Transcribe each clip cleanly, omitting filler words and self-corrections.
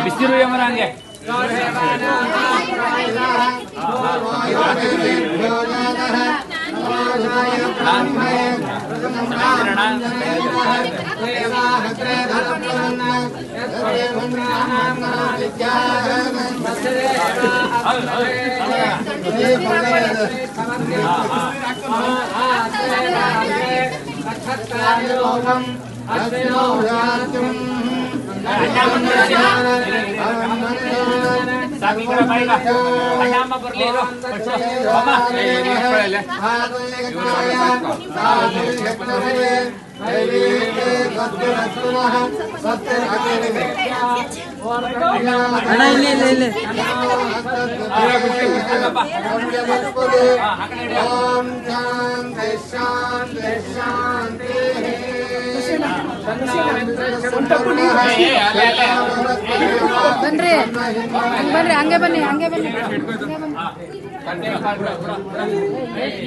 ಬಿಸಿರು ಯಮರಂಗೆ ಬನ್ರಿ ಬನ್ರಿ ಹಂಗೆ ಬನ್ನಿ ಹಂಗೆ ಬನ್ನಿ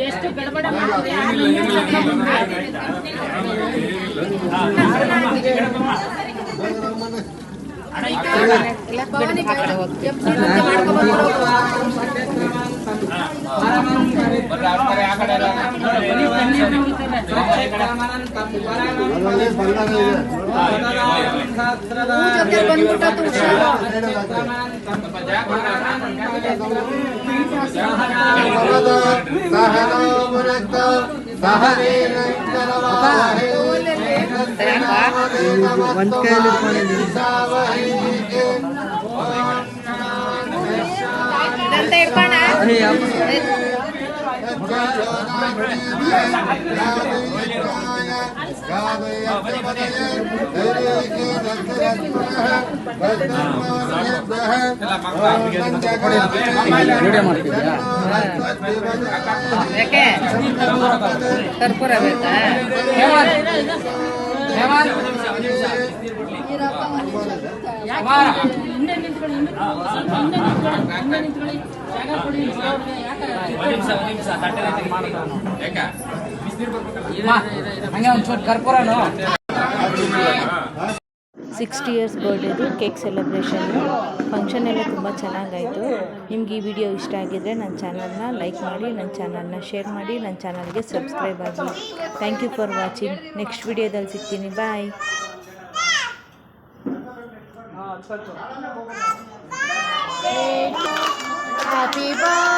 ಎಷ್ಟು ಗಡಬಡ ಒಂದ್ ಕೈಯಲ್ಲಿ ಯಾಕೆ ಕರ್ಪೂರ ಬೇಕಾ ಹಂಗೆ ಒಂಚೂರು ಕರ್ಪೂರನು 60 ಇಯರ್ಸ್ ಬರ್ಡೇದು ಕೇಕ್ ಸೆಲೆಬ್ರೇಷನ್ನು ಫಂಕ್ಷನ್ ಎಲ್ಲ ತುಂಬ ಚೆನ್ನಾಗಾಯಿತು. ನಿಮ್ಗೆ ಈ ವಿಡಿಯೋ ಇಷ್ಟ ಆಗಿದ್ದರೆ ನನ್ನ ಚಾನಲ್ನ ಲೈಕ್ ಮಾಡಿ, ನನ್ನ ಚಾನಲ್ನ ಶೇರ್ ಮಾಡಿ, ನನ್ನ ಚಾನಲ್ಗೆ ಸಬ್ಸ್ಕ್ರೈಬ್ ಆಗಿ. Thank you for watching. Next ವಿಡಿಯೋದಲ್ಲಿ ಸಿಗ್ತೀನಿ. ಬಾಯ್. Happy birthday.